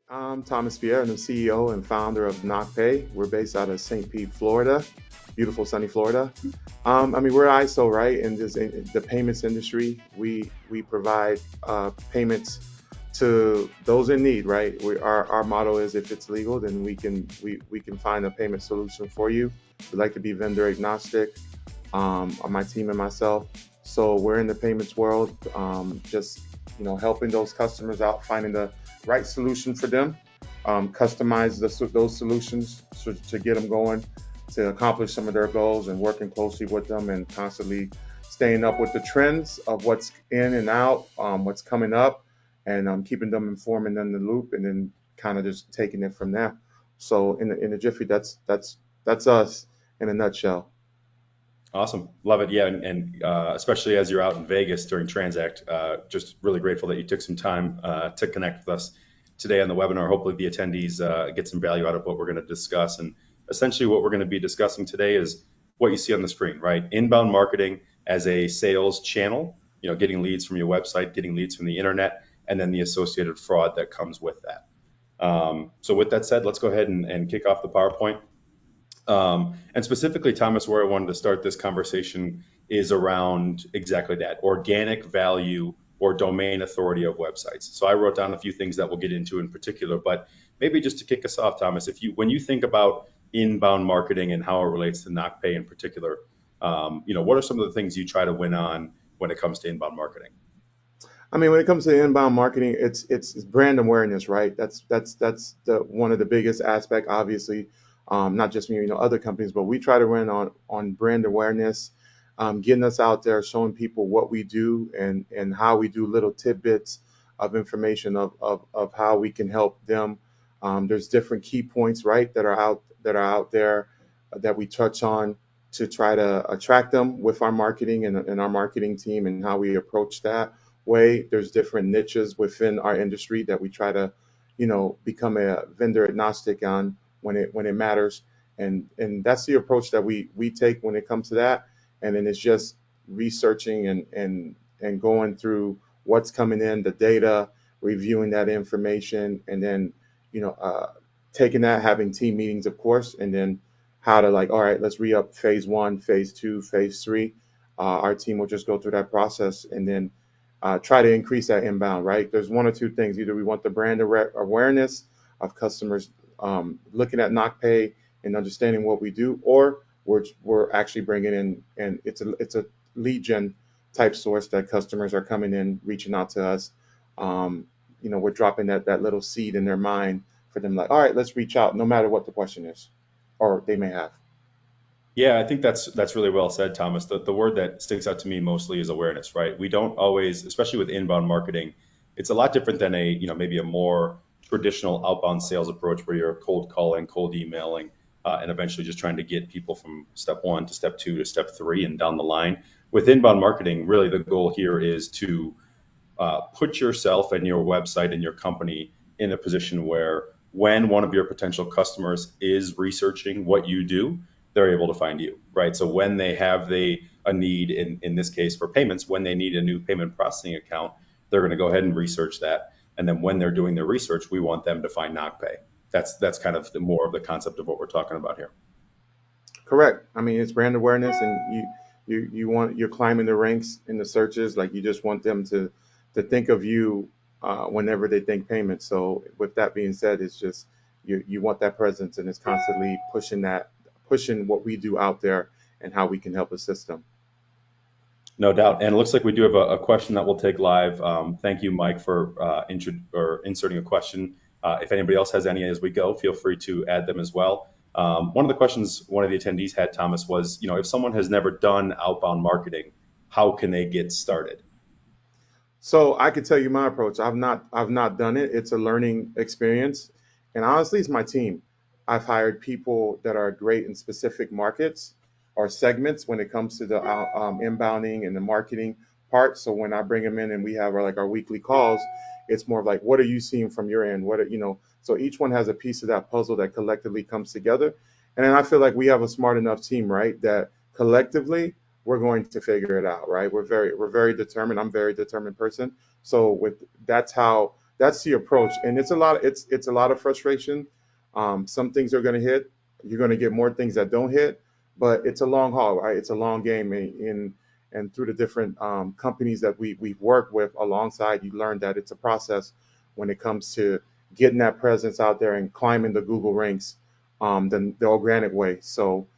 I'm Thomas Pierre. I'm the CEO and founder of NocPay. We're based out of St. Pete, Florida, beautiful sunny Florida. We're ISO, right? In this in the payments industry, we provide payments to those in need, right? Our motto is if it's legal, then we can find a payment solution for you. We like to be vendor agnostic, on my team and myself. So we're in the payments world, just helping those customers out, finding the right solution for them, customize those solutions to get them going, to accomplish some of their goals, and working closely with them and constantly staying up with the trends of what's in and out, what's coming up, and keeping them informed and in the loop, and then kind of just taking it from there. So in the jiffy, that's us in a nutshell. Awesome. Love it. Yeah. And especially as you're out in Vegas during Transact, just really grateful that you took some time to connect with us today on the webinar. Hopefully, the attendees get some value out of what we're going to discuss. And essentially, what we're going to be discussing today is what you see on the screen, right? Inbound marketing as a sales channel, getting leads from your website, getting leads from the internet, and then the associated fraud that comes with that. So, with that said, let's go ahead and kick off the PowerPoint. And specifically, Thomas, where I wanted to start this conversation is around exactly that organic value or domain authority of websites. So I wrote down a few things that we'll get into in particular, but maybe just to kick us off, Thomas, when you think about inbound marketing and how it relates to NocPay in particular, what are some of the things you try to win on when it comes to inbound marketing? When it comes to inbound marketing, it's brand awareness, right? That's the one of the biggest aspect, obviously. Not just me, other companies, but we try to run on brand awareness, getting us out there, showing people what we do and how we do little tidbits of information of how we can help them. There's different key points, right, that are out there that we touch on to try to attract them with our marketing and our marketing team and how we approach that way. There's different niches within our industry that we try to, become a vendor agnostic on when it matters. And that's the approach that we take when it comes to that. And then it's just researching and going through what's coming in, the data, reviewing that information, and then, you know, uh, taking that, having team meetings, of course, and then how to, like, all right, let's re up phase one, phase two, phase three. Our team will just go through that process and then try to increase that inbound, right? There's one or two things. Either we want the brand awareness of customers looking at NocPay and understanding what we do, or we're actually bringing in, and it's a lead gen type source that customers are coming in, reaching out to us. We're dropping that little seed in their mind for them, like, all right, let's reach out, no matter what the question is, or they may have. Yeah, I think that's really well said, Thomas. The word that sticks out to me mostly is awareness, right? We don't always, especially with inbound marketing, it's a lot different than maybe a more traditional outbound sales approach where you're cold calling, cold emailing, and eventually just trying to get people from step one to step two to step three and down the line. With inbound marketing, really the goal here is to put yourself and your website and your company in a position where when one of your potential customers is researching what you do, they're able to find you, right? So when they have a need in this case for payments, when they need a new payment processing account, they're going to go ahead and research that. And then when they're doing their research, we want them to find NocPay. That's kind of more of the concept of what we're talking about here. Correct. It's brand awareness, and you're climbing the ranks in the searches. Like, you just want them to think of you whenever they think payment. So with that being said, it's just you want that presence, and it's constantly pushing what we do out there and how we can help assist them. No doubt. And it looks like we do have a question that we'll take live. Thank you, Mike, for inserting a question. If anybody else has any as we go, feel free to add them as well. One of the questions one of the attendees had, Thomas, was, if someone has never done outbound marketing, how can they get started? So I could tell you my approach. I've not done it. It's a learning experience, and honestly, it's my team. I've hired people that are great in specific markets or segments when it comes to the inbounding and the marketing part. So when I bring them in and we have our weekly calls, it's more of like, what are you seeing from your end? So each one has a piece of that puzzle that collectively comes together, and then I feel like we have a smart enough team, right? That collectively we're going to figure it out, right? We're very determined. I'm a very determined person. So with that's how that's the approach, and it's a lot of frustration. Some things are going to hit. You're going to get more things that don't hit, but it's a long haul, right? It's a long game. And through the different companies that we've worked with alongside, you learn that it's a process when it comes to getting that presence out there and climbing the Google ranks, than the organic way. So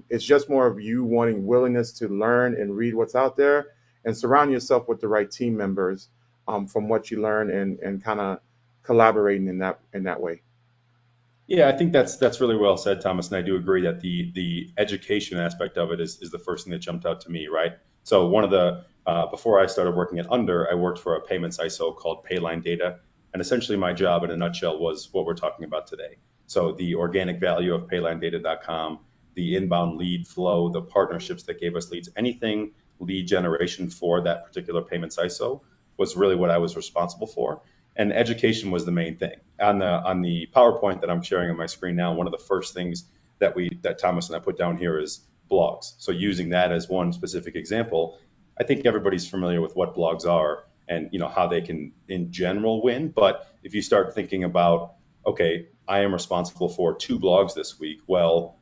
it's just more of you wanting willingness to learn and read what's out there and surround yourself with the right team members, from what you learn, and kind of collaborating in that way. Yeah, I think that's really well said, Thomas, and I do agree that the education aspect of it is the first thing that jumped out to me, right? So one of the before I started working at Under, I worked for a payments ISO called Payline Data, and essentially my job in a nutshell was what we're talking about today. So the organic value of PaylineData.com, the inbound lead flow, the partnerships that gave us leads, anything lead generation for that particular payments ISO was really what I was responsible for, and education was the main thing. On the PowerPoint that I'm sharing on my screen now, one of the first things that Thomas and I put down here is blogs. So using that as one specific example, I think everybody's familiar with what blogs are and how they can in general win. But if you start thinking about, okay, I am responsible for 2 blogs this week. Well,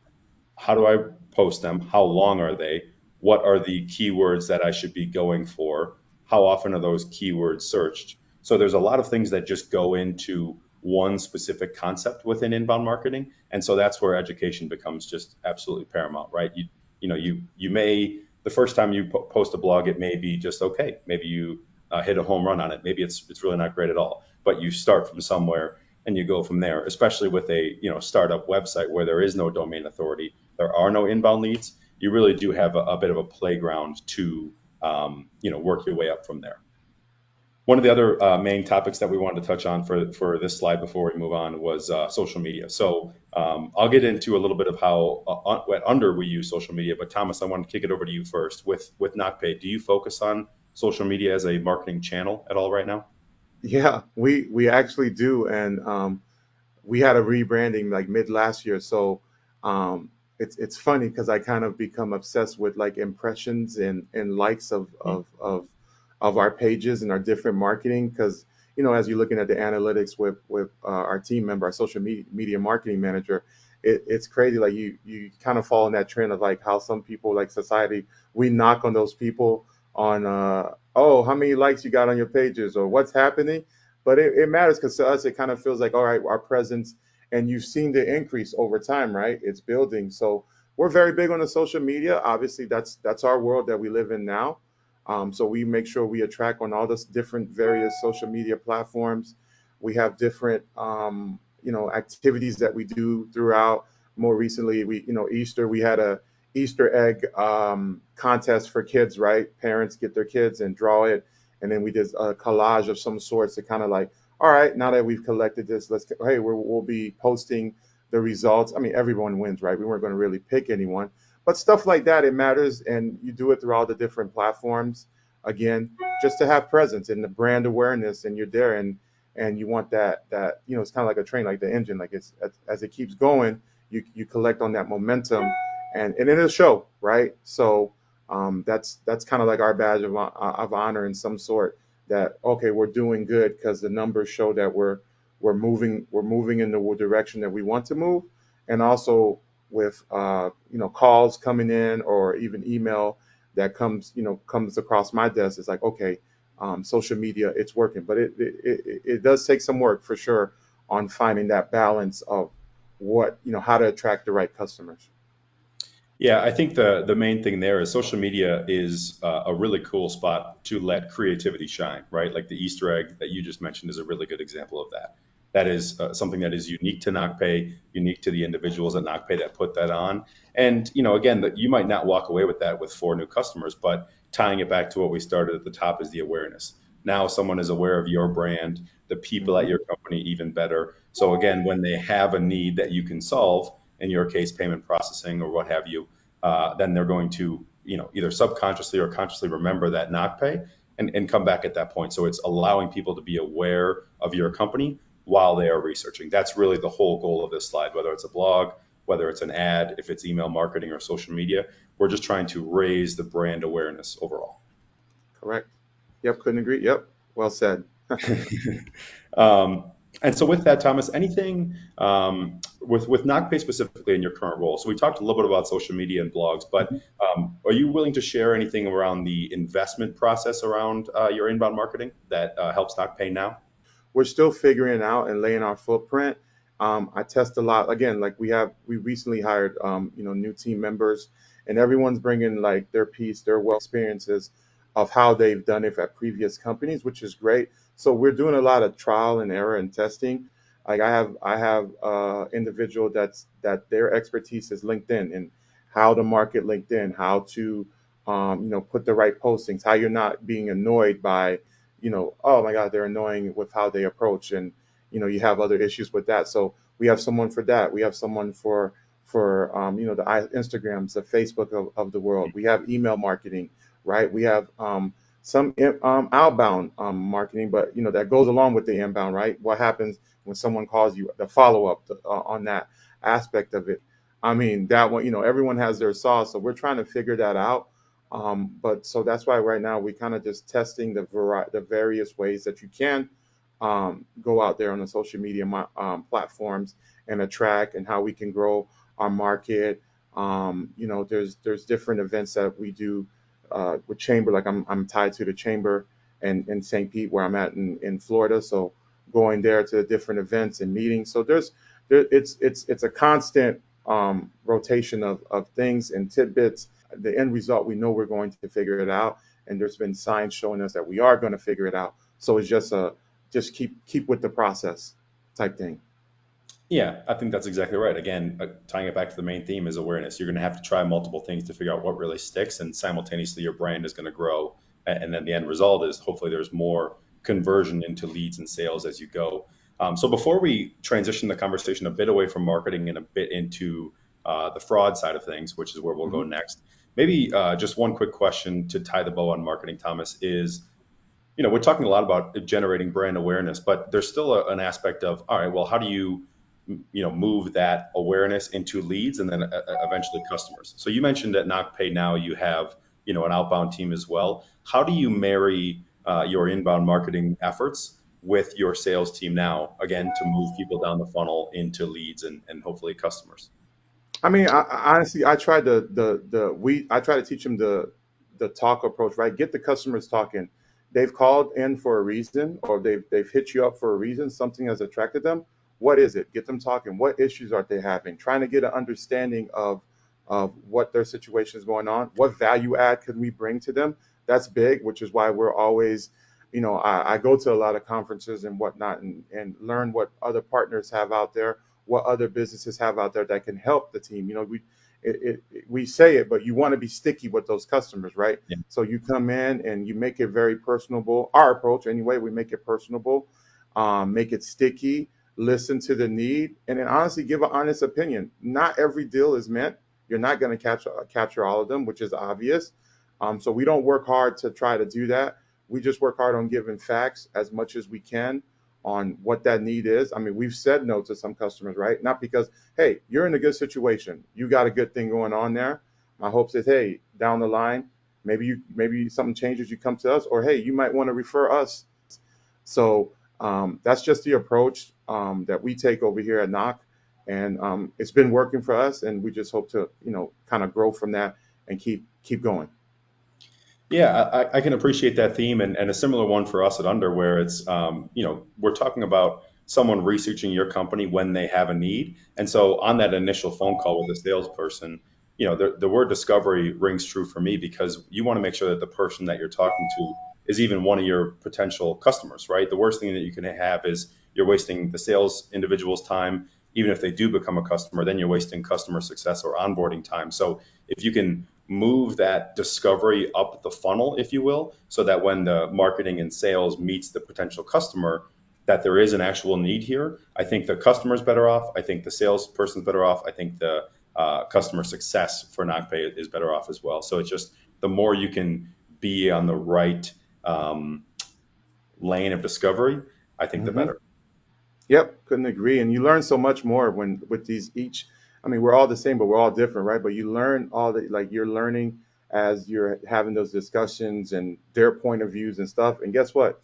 how do I post them? How long are they? What are the keywords that I should be going for? How often are those keywords searched? So there's a lot of things that just go into one specific concept within inbound marketing. And so that's where education becomes just absolutely paramount, right? You may, the first time you post a blog, it may be just okay. Maybe you hit a home run on it. Maybe it's really not great at all. But you start from somewhere and you go from there, especially with a startup website where there is no domain authority, there are no inbound leads. You really do have a bit of a playground to work your way up from there. One of the other main topics that we wanted to touch on for this slide before we move on was social media. So I'll get into a little bit of how at Under we use social media, but Thomas, I want to kick it over to you first. With NocPay, do you focus on social media as a marketing channel at all right now? Yeah, we actually do, and we had a rebranding like mid last year. So it's funny because I kind of become obsessed with like impressions and likes of our pages and our different marketing, because as you're looking at the analytics with our team member, our social media marketing manager, it's crazy. Like you kind of fall in that trend of like how some people, like society, we knock on those people on, oh, how many likes you got on your pages or what's happening. But it matters because to us it kind of feels like, all right, our presence, and you've seen the increase over time, right? It's building. So we're very big on the social media. Obviously, that's our world that we live in now. So we make sure we attract on all this different various social media platforms. We have different activities that we do throughout. More recently, Easter, we had a Easter egg contest for kids, right? Parents get their kids and draw it, and then we did a collage of some sorts to kind of like, all right, now that we've collected this, we'll be posting the results. I mean, everyone wins, right? We weren't going to really pick anyone, but stuff like that, it matters, and you do it through all the different platforms. Again, just to have presence and the brand awareness, and you're there, and you want that it's kind of like a train, like the engine, like as it keeps going, you collect on that momentum, and it'll show, right? So that's kind of like our badge of honor in some sort, that okay, we're doing good because the numbers show that we're moving in the direction that we want to move, and also with calls coming in or even email that comes across my desk. It's like, okay, social media, it's working, but it does take some work for sure on finding that balance of how to attract the right customers. Yeah, I think the main thing there is social media is a really cool spot to let creativity shine, right? Like the Easter egg that you just mentioned is a really good example of that. That is something that is unique to NocPay, unique to the individuals at NocPay that put that on. And again, that you might not walk away with that with 4 new customers, but tying it back to what we started at the top is the awareness. Now someone is aware of your brand, the people at Hmm. your company even better. So again, when they have a need that you can solve, in your case, payment processing or what have you, then they're going to, either subconsciously or consciously remember that not pay and come back at that point. So it's allowing people to be aware of your company while they are researching. That's really the whole goal of this slide, whether it's a blog, whether it's an ad, if it's email marketing or social media. We're just trying to raise the brand awareness overall. Correct. Yep, couldn't agree. Yep, well said. Um, and so with that, Thomas, anything with NocPay specifically in your current role? So we talked a little bit about social media and blogs, but are you willing to share anything around the investment process around your inbound marketing that helps NocPay now? We're still figuring it out and laying our footprint. I test a lot. Again, like we recently hired, new team members, and everyone's bringing like their piece, their well experiences of how they've done it at previous companies, which is great. So we're doing a lot of trial and error and testing. Like I have individual that their expertise is LinkedIn and how to market LinkedIn, how to put the right postings, how you're not being annoyed by oh my God, they're annoying with how they approach, and you have other issues with that. So we have someone for that. We have someone for the Instagrams, the Facebook of the world. We have email marketing, right? We have some outbound marketing, but that goes along with the inbound, right? What happens when someone calls you? The follow up on that aspect of it. I mean, that one, everyone has their sauce, so we're trying to figure that out. But so that's why right now we kind of just testing the various ways that you can go out there on the social media platforms and attract, and how we can grow our market. There's different events that we do with Chamber. Like I'm tied to the Chamber in St. Pete where I'm at in Florida. So going there to the different events and meetings. So it's a constant rotation of things and tidbits. The end result, we know we're going to figure it out, and there's been signs showing us that we are going to figure it out. So it's just keep with the process type thing. Yeah, I think that's exactly right. Again, tying it back to the main theme is awareness. You're going to have to try multiple things to figure out what really sticks, and simultaneously your brand is going to grow. And then the end result is hopefully there's more conversion into leads and sales as you go. So before we transition the conversation a bit away from marketing and a bit into the fraud side of things, which is where we'll go Hmm. next, maybe just one quick question to tie the bow on marketing, Thomas, is we're talking a lot about generating brand awareness, but there's still an aspect of, all right, well, how do you, move that awareness into leads and then eventually customers? So you mentioned at NocPay now you have, an outbound team as well. How do you marry your inbound marketing efforts with your sales team now, again, to move people down the funnel into leads and hopefully customers? I mean, honestly, I try to teach them the talk approach, right? Get the customers talking. They've called in for a reason, or they've hit you up for a reason. Something has attracted them. What is it? Get them talking. What issues are they having? Trying to get an understanding of what their situation is going on. What value add can we bring to them? That's big, which is why we're always, I go to a lot of conferences and whatnot, and learn what other partners have out there, what other businesses have out there that can help the team. We say it, but you want to be sticky with those customers, right? Yeah. So you come in and you make it very personable. Our approach, anyway, we make it personable, make it sticky, listen to the need, and then honestly give an honest opinion. Not every deal is meant. You're not going to capture all of them, which is obvious. So we don't work hard to try to do that. We just work hard on giving facts as much as we can on what that need is. I mean, we've said no to some customers, right? Not because, hey, you're in a good situation, you got a good thing going on there. My hope is, hey, down the line, maybe something changes, you come to us, or hey, you might want to refer us. So that's just the approach that we take over here at Knock, and it's been working for us, and we just hope to, kind of grow from that and keep going. Yeah, I can appreciate that theme and a similar one for us at Under, where it's, we're talking about someone researching your company when they have a need. And so on that initial phone call with a salesperson, the word discovery rings true for me because you want to make sure that the person that you're talking to is even one of your potential customers, right? The worst thing that you can have is you're wasting the sales individual's time. Even if they do become a customer, then you're wasting customer success or onboarding time. So if you can move that discovery up the funnel, if you will, so that when the marketing and sales meets the potential customer, that there is an actual need here. I think the customer's better off. I think the salesperson's better off. I think the customer success for NocPay is better off as well. So it's just the more you can be on the right um, lane of discovery, I think the Hmm. better. Yep, couldn't agree. And you learn so much more when with these each. I mean, we're all the same, but we're all different, right? But you learn all the like you're learning as you're having those discussions and their point of views and stuff. And guess what?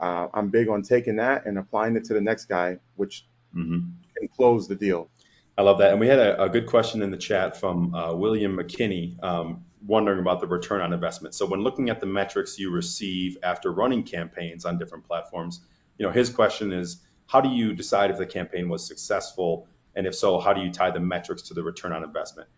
I'm big on taking that and applying it to the next guy, which Hmm. can close the deal. I love that. And we had a good question in the chat from William McKinney, wondering about the return on investment. So when looking at the metrics you receive after running campaigns on different platforms, his question is, how do you decide if the campaign was successful? And if so, how do you tie the metrics to the return on investment?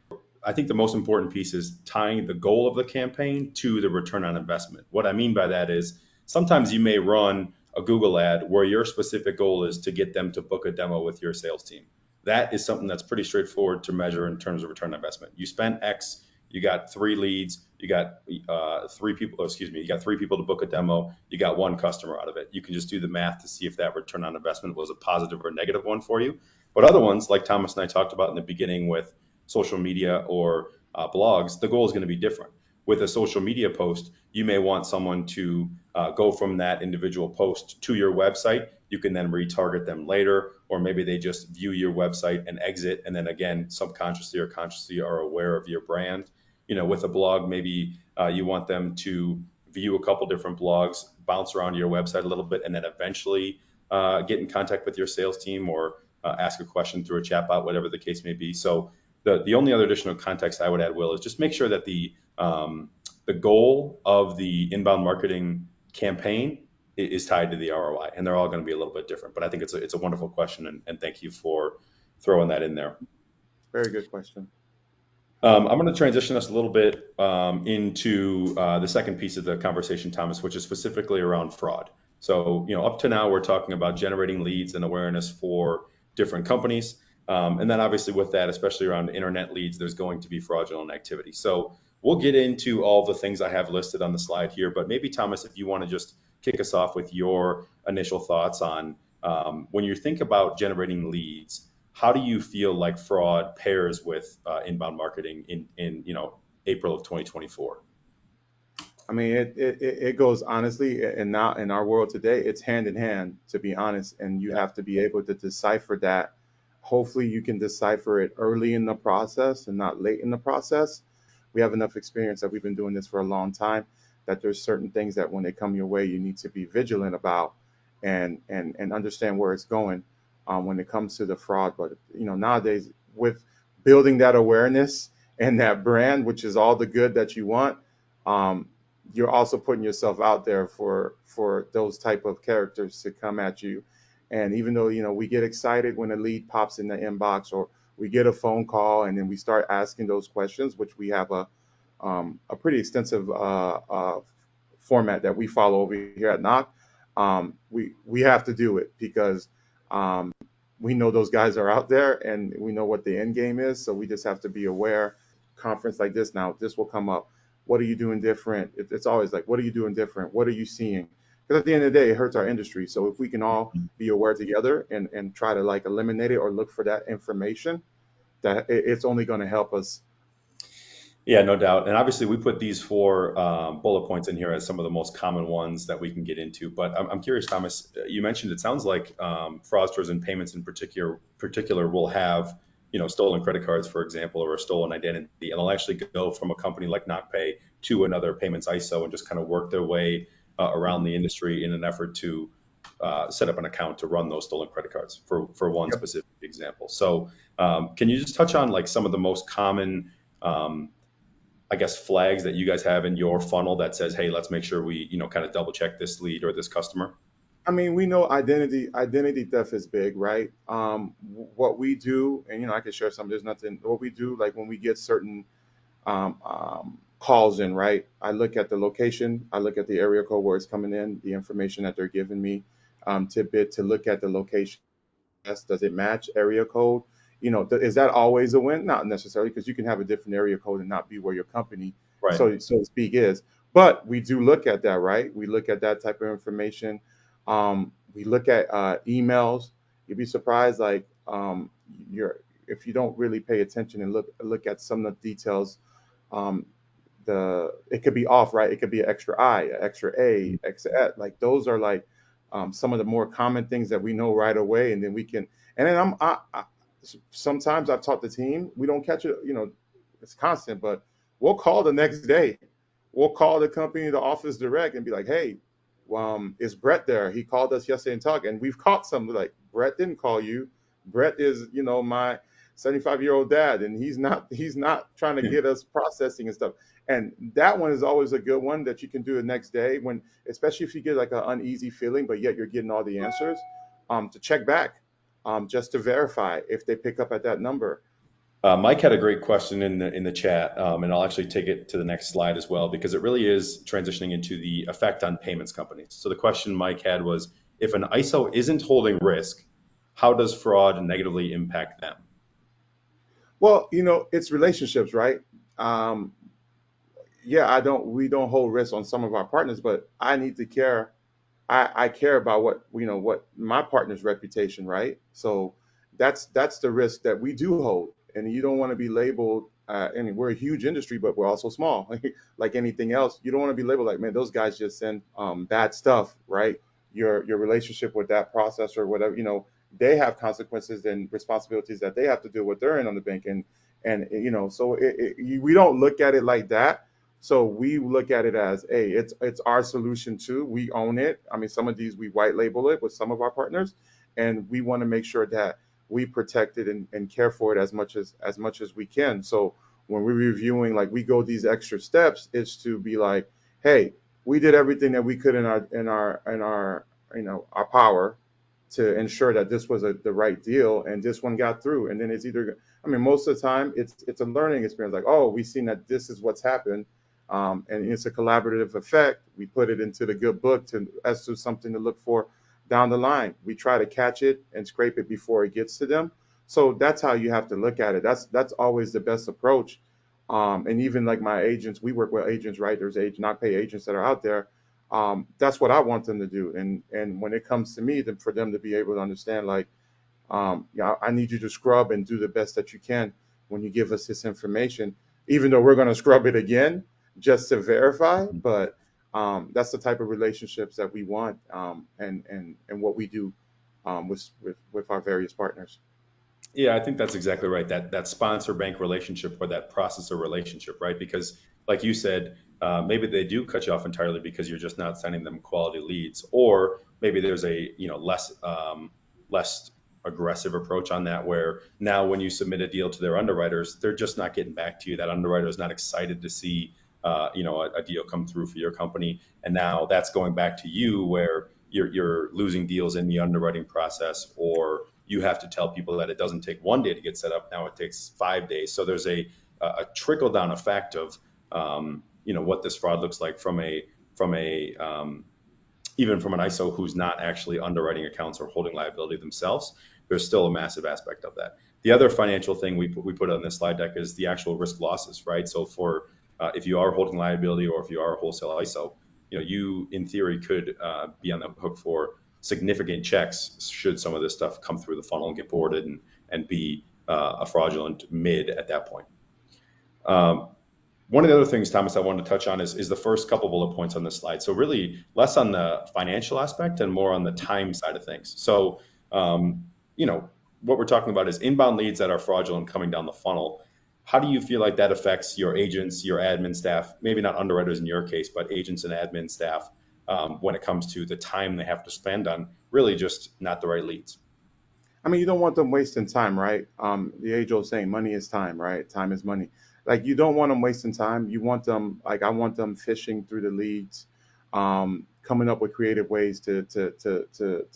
I think the most important piece is tying the goal of the campaign to the return on investment. What I mean by that is sometimes you may run a Google ad where your specific goal is to get them to book a demo with your sales team. That is something that's pretty straightforward to measure in terms of return on investment. You spent X, you got 3 leads, you got 3 people, excuse me, you got 3 people to book a demo, you got 1 customer out of it. You can just do the math to see if that return on investment was a positive or negative one for you. But other ones, like Thomas and I talked about in the beginning with social media or blogs, the goal is going to be different. With a social media post, you may want someone to go from that individual post to your website. You can then retarget them later, or maybe they just view your website and exit, and then again, subconsciously or consciously are aware of your brand. With a blog, maybe you want them to view a couple different blogs, bounce around your website a little bit, and then eventually get in contact with your sales team or ask a question through a chatbot, whatever the case may be. So the only other additional context I would add, Will, is just make sure that the goal of the inbound marketing campaign is tied to the ROI, and they're all going to be a little bit different. But I think it's a wonderful question, and thank you for throwing that in there. Very good question. I'm going to transition us a little bit into the second piece of the conversation, Thomas, which is specifically around fraud. So, up to now, we're talking about generating leads and awareness for different companies. And then obviously with that, especially around internet leads, there's going to be fraudulent activity. So we'll get into all the things I have listed on the slide here, but maybe Thomas, if you want to just kick us off with your initial thoughts on when you think about generating leads, how do you feel like fraud pairs with inbound marketing in April of 2024? I mean, it goes honestly, and now in our world today, it's hand in hand, to be honest, and you Yeah. have to be able to decipher that. Hopefully, you can decipher it early in the process and not late in the process. We have enough experience that we've been doing this for a long time that there's certain things that when they come your way, you need to be vigilant about and understand where it's going when it comes to the fraud. But nowadays with building that awareness and that brand, which is all the good that you want, um, you're also putting yourself out there for those type of characters to come at you. And even though we get excited when a lead pops in the inbox or we get a phone call and then we start asking those questions, which we have a pretty extensive format that we follow over here at Knock. We have to do it because um, we know those guys are out there and we know what the end game is. So we just have to be aware. Conference like this now, this will come up. What are you doing different? It's always like, what are you doing different? What are you seeing? Because at the end of the day, it hurts our industry. So if we can all be aware together and try to like eliminate it or look for that information, that it's only going to help us. Yeah, no doubt. And obviously, we put these 4 bullet points in here as some of the most common ones that we can get into. But I'm curious, Thomas, you mentioned it sounds like fraudsters and payments in particular will have, stolen credit cards, for example, or a stolen identity, and they'll actually go from a company like NocPay to another payments ISO and just kind of work their way around the industry in an effort to set up an account to run those stolen credit cards for one Yep. specific example. So, can you just touch on like some of the most common um, I guess, flags that you guys have in your funnel that says, hey, let's make sure we, kind of double check this lead or this customer? I mean, we know identity theft is big, right? What we do, and I can share some. There's nothing. What we do, like when we get certain calls in, right? I look at the location, I look at the area code where it's coming in, the information that they're giving me, tidbit to look at the location. Yes, does it match area code? Is that always a win? Not necessarily, because you can have a different area code and not be where your company, Right. so to speak, is. But we do look at that, right? We look at that type of information. We look at emails. You'd be surprised, like you're if you don't really pay attention and look at some of the details. Um, the it could be off, right? It could be an extra I, an extra A, extra Et. Like those are like some of the more common things that we know right away, and then we can. And then sometimes I've taught the team we don't catch it. It's constant, but we'll call the next day. We'll call the company, the office direct, and be like, hey. is Brett there? He called us yesterday and talked, and we've caught some like Brett didn't call you. Brett is, my 75-year-old dad, and he's not trying to get us processing and stuff. And that one is always a good one that you can do the next day when, especially if you get like an uneasy feeling, but yet you're getting all the answers, to check back, just to verify if they pick up at that number. Mike had a great question in the chat, and I'll actually take it to the next slide as well because it really is transitioning into the effect on payments companies. So the question Mike had was, if an ISO isn't holding risk, how does fraud negatively impact them? Well, it's relationships, right? Um, yeah, we don't hold risk on some of our partners, but I need to care. I care about what my partner's reputation, right? So that's the risk that we do hold, and you don't want to be labeled. And we're a huge industry, but we're also small, like anything else. You don't want to be labeled like, man, those guys just send bad stuff, right? Your relationship with that processor, whatever, they have consequences and responsibilities that they have to deal with. They're in on the bank, and so we don't look at it like that. So we look at it as, hey, it's our solution too. We own it. I mean, some of these we white label it with some of our partners, and we want to make sure that we protect it and care for it as much as we can. So when we're reviewing, like we go these extra steps, is to be like, hey, we did everything that we could in our our power to ensure that this was the right deal and this one got through. And then it's either, I mean, most of the time it's a learning experience. Like, oh, we've seen that this is what's happened, and it's a collaborative effect. We put it into the good book as to something to look for down the line. We try to catch it and scrape it before it gets to them. So that's how you have to look at it. That's always the best approach. And even like my agents, we work with agents, right? There's not pay agents that are out there. That's what I want them to do. And when it comes to me, then for them to be able to understand, like, yeah, I need you to scrub and do the best that you can when you give us this information, even though we're going to scrub it again just to verify. But that's the type of relationships that we want, and what we do, with our various partners. Yeah, I think that's exactly right. That sponsor bank relationship or that processor relationship, right? Because like you said, maybe they do cut you off entirely because you're just not sending them quality leads, or maybe there's a less aggressive approach on that where now when you submit a deal to their underwriters, they're just not getting back to you. That underwriter is not excited to see a deal come through for your company, and now that's going back to you where you're losing deals in the underwriting process, or you have to tell people that it doesn't take 1 day to get set up. Now it takes 5 days. So there's a trickle down effect of what this fraud looks like from a even from an ISO who's not actually underwriting accounts or holding liability themselves. There's still a massive aspect of that. The other financial thing we put on this slide deck is the actual risk losses, right? So for if you are holding liability or if you are a wholesale ISO, you in theory could be on the hook for significant checks should some of this stuff come through the funnel and get boarded and be a fraudulent mid at that point. One of the other things, Thomas, I wanted to touch on is the first couple bullet points on this slide. So really less on the financial aspect and more on the time side of things. So, what we're talking about is inbound leads that are fraudulent coming down the funnel. How do you feel like that affects your agents, your admin staff, maybe not underwriters in your case, but agents and admin staff, when it comes to the time they have to spend on really just not the right leads? I mean, you don't want them wasting time, right? The age old saying, money is time, right? Time is money. Like, you don't want them wasting time. You want them, like, I want them fishing through the leads, coming up with creative ways to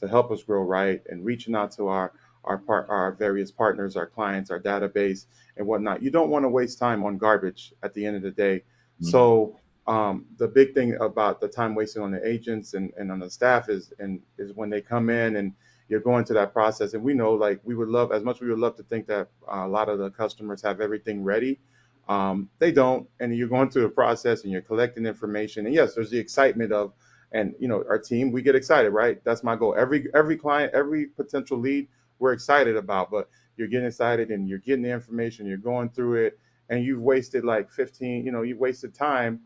help us grow, right? And reaching out to our various partners, our clients, our database and whatnot. You don't want to waste time on garbage at the end of the day. Mhm. So the big thing about the time wasted on the agents and on the staff is when they come in and you're going through that process. And we know, like, we would love, as much as we would love to think that a lot of the customers have everything ready. They don't, and you're going through the process and you're collecting information. And yes, there's the excitement of, and our team, we get excited, right? That's my goal. Every client, every potential lead, we're excited about. But you're getting excited and you're getting the information, you're going through it, and you've wasted like 15, you've wasted time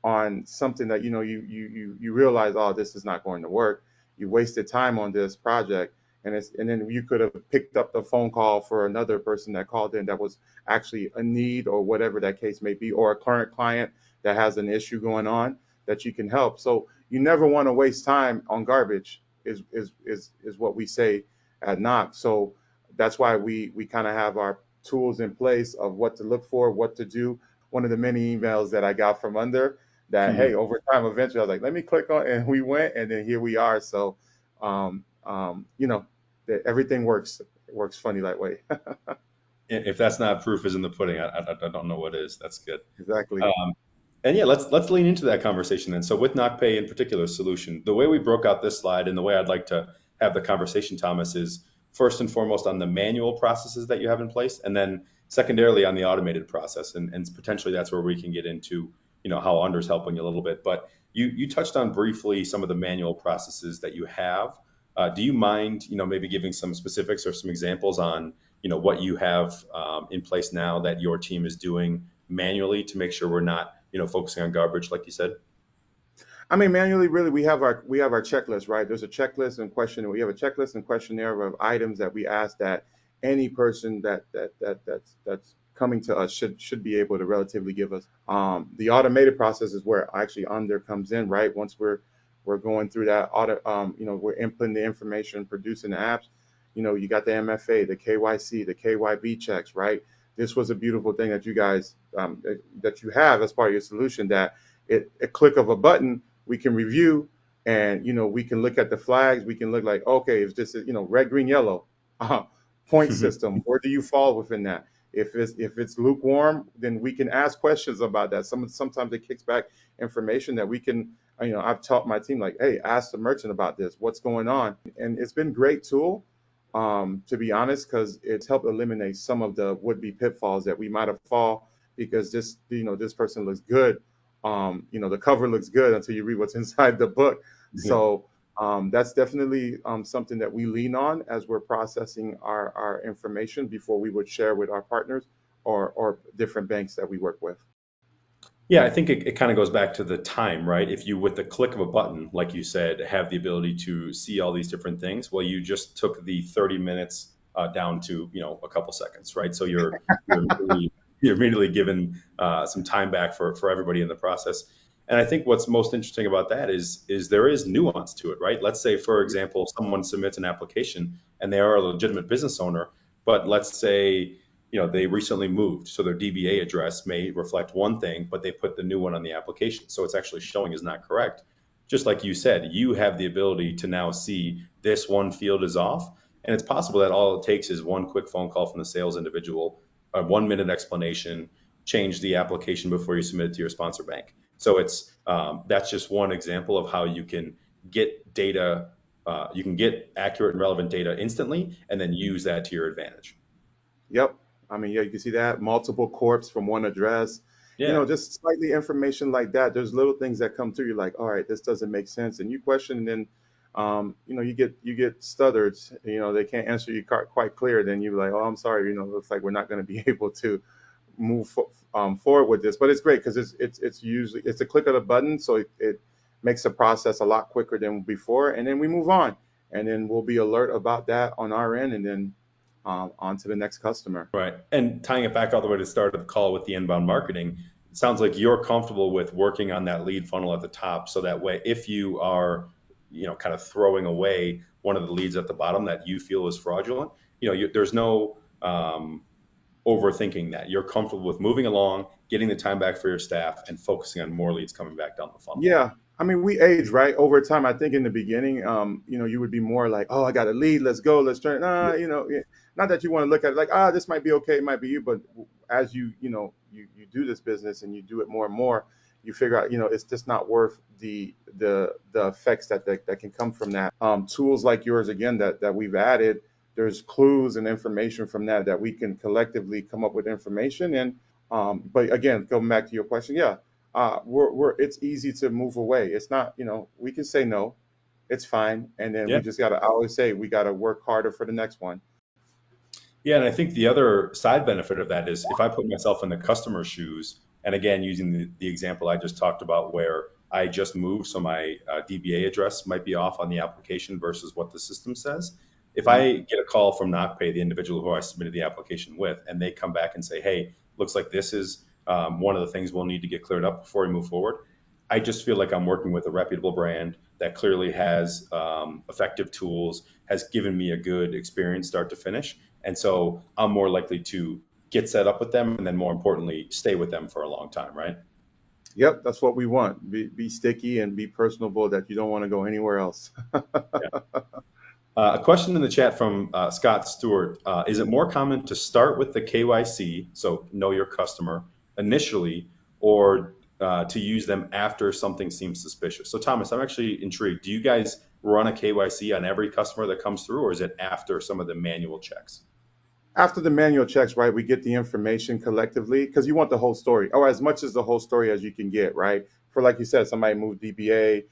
on something that you realize, oh, this is not going to work. You wasted time on this project, and then you could have picked up the phone call for another person that called in that was actually a need or whatever that case may be, or a current client that has an issue going on that you can help. So you never want to waste time on garbage is what we say at Knox. So that's why we kind of have our tools in place of what to look for, what to do. One of the many emails that I got from under that, hey, over time, eventually I was like, let me click on, and we went, and then here we are. So, you know, everything works funny that way. If that's not proof is in the pudding, I don't know what is. That's good. Exactly. And yeah, let's lean into that conversation then. So with NocPay in particular solution, the way we broke out this slide and the way I'd like to have the conversation, Thomas, is first and foremost on the manual processes that you have in place, and then secondarily on the automated process. And potentially that's where we can get into, how Under's helping you a little bit. But you touched on briefly some of the manual processes that you have. Do you mind, maybe giving some specifics or some examples on, what you have in place now that your team is doing manually to make sure we're not, focusing on garbage, like you said? I mean, manually, really, we have our checklist, right? There's a checklist and question. We have a checklist and questionnaire of items that we ask that any person that's coming to us should be able to relatively give us. The automated process is where actually Under comes in, right? Once we're going through that audit, we're inputting the information, producing the apps. You got the MFA, the KYC, the KYB checks, right? This was a beautiful thing that you guys that you have as part of your solution. That a click of a button, we can review, and we can look at the flags. We can look like, okay, if this is red, green, yellow, point system. Where do you fall within that? If it's lukewarm, then we can ask questions about that. Sometimes it kicks back information that we can. I've taught my team like, hey, ask the merchant about this. What's going on? And it's been a great tool, to be honest, because it's helped eliminate some of the would-be pitfalls that we might have fall because this person looks good. The cover looks good until you read what's inside the book. So that's definitely something that we lean on as we're processing our information before we would share with our partners or different banks that we work with. Yeah, I think it kind of goes back to the time, right? If you, with the click of a button, like you said, have the ability to see all these different things, well, you just took the 30 minutes down to, a couple seconds, right? So you're immediately given some time back for everybody in the process. And I think what's most interesting about that is there is nuance to it, right? Let's say, for example, someone submits an application and they are a legitimate business owner, but let's say, they recently moved, so their DBA address may reflect one thing, but they put the new one on the application, so it's actually showing is not correct. Just like you said, you have the ability to now see this one field is off, and it's possible that all it takes is one quick phone call from the sales individual, a 1-minute explanation, change the application before you submit it to your sponsor bank. So that's just one example of how you can get data, you can get accurate and relevant data instantly, and then use that to your advantage. Yep. I mean, yeah, you can see that multiple corps from one address. Yeah. Just slightly information like that. There's little things that come through. You're like, all right, this doesn't make sense, and you question, and then, you get stuttered. They can't answer you quite clear. Then you're like, oh, I'm sorry. Looks like we're not going to be able to move forward with this. But it's great because it's usually it's a click of a button, so it makes the process a lot quicker than before, and then we move on, and then we'll be alert about that on our end, and then on to the next customer. Right. And tying it back all the way to the start of the call with the inbound marketing, it sounds like you're comfortable with working on that lead funnel at the top. So that way, if you are, kind of throwing away one of the leads at the bottom that you feel is fraudulent, there's no overthinking that. You're comfortable with moving along, getting the time back for your staff, and focusing on more leads coming back down the funnel. Yeah. I mean, we age, right? Over time, I think in the beginning, you would be more like, oh, I got a lead. Let's go. Let's try. Not that you want to look at it like, this might be okay. It might be you. But as you do this business and you do it more and more, you figure out, it's just not worth the effects that can come from that. Tools like yours, again, that we've added, there's clues and information from that we can collectively come up with information. And but again, going back to your question, yeah. It's easy to move away. It's not, we can say no, it's fine. And then Yeah. we just got to, I always say, we got to work harder for the next one. Yeah, and I think the other side benefit of that is if I put myself in the customer's shoes, and again, using the example I just talked about where I just moved, so my DBA address might be off on the application versus what the system says. If I get a call from NocPay, the individual who I submitted the application with, and they come back and say, hey, looks like this is one of the things we'll need to get cleared up before we move forward, I just feel like I'm working with a reputable brand that clearly has effective tools, has given me a good experience start to finish. And so I'm more likely to get set up with them and then more importantly, stay with them for a long time, right? Yep, that's what we want. Be sticky and be personable that you don't want to go anywhere else. Yeah. A question in the chat from Scott Stewart. Is it more common to start with the KYC, so know your customer, initially, or to use them after something seems suspicious? So Thomas, I'm actually intrigued. Do you guys run a KYC on every customer that comes through, or is it after some of the manual checks? After the manual checks, right, we get the information collectively because you want the whole story, or as much as the whole story as you can get, right? For like you said, somebody moved DBA,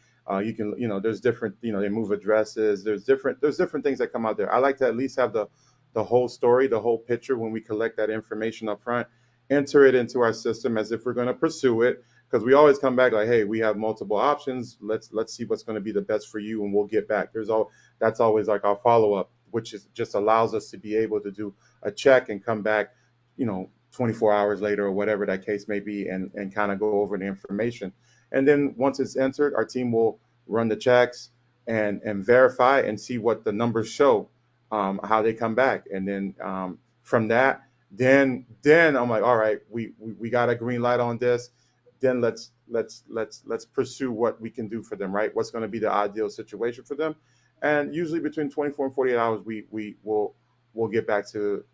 you can, there's different, they move addresses. There's different things that come out there. I like to at least have the whole story, the whole picture when we collect that information up front, enter it into our system as if we're going to pursue it, because we always come back like, hey, we have multiple options. Let's see what's going to be the best for you, and we'll get back. That's always like our follow up, which is just allows us to be able to do a check and come back, 24 hours later or whatever that case may be, and kind of go over the information. And then once it's entered, our team will run the checks and verify and see what the numbers show, how they come back. And then from that, then I'm like, all right, we got a green light on this. Then let's pursue what we can do for them, right? What's going to be the ideal situation for them? And usually between 24 and 48 hours, we'll get back to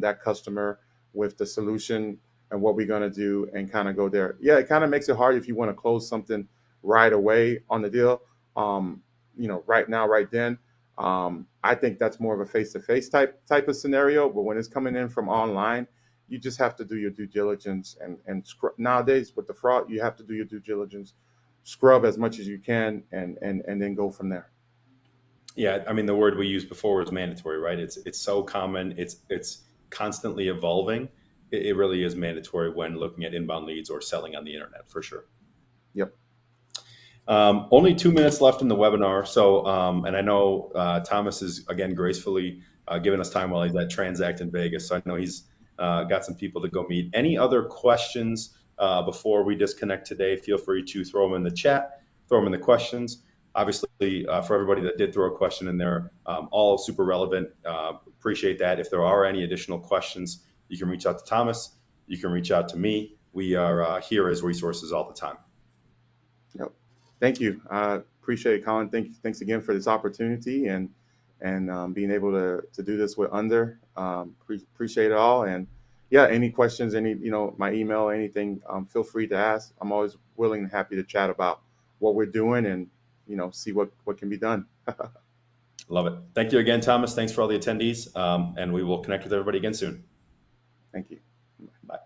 that customer with the solution and what we're going to do and kind of go there. Yeah, it kind of makes it hard if you want to close something right away on the deal, right now, right then. I think that's more of a face-to-face type of scenario. But when it's coming in from online, you just have to do your due diligence nowadays with the fraud, you have to do your due diligence, scrub as much as you can, and then go from there. Yeah, I mean the word we used before was mandatory, right? It's so common. It's constantly evolving. It really is mandatory when looking at inbound leads or selling on the internet for sure. Yep. Only 2 minutes left in the webinar. So, and I know Thomas is again gracefully giving us time while he's at Transact in Vegas. So I know he's got some people to go meet. Any other questions before we disconnect today? Feel free to throw them in the chat, throw them in the questions. Obviously, for everybody that did throw a question in there, all super relevant. Appreciate that. If there are any additional questions, you can reach out to Thomas. You can reach out to me. We are here as resources all the time. Yep. Thank you. I appreciate it, Colin. Thanks again for this opportunity and being able to do this with Under. Appreciate it all. And yeah, any questions, my email, anything, feel free to ask. I'm always willing and happy to chat about what we're doing and see what can be done. Love it. Thank you again, Thomas. Thanks for all the attendees, and we will connect with everybody again soon. Thank you. Bye.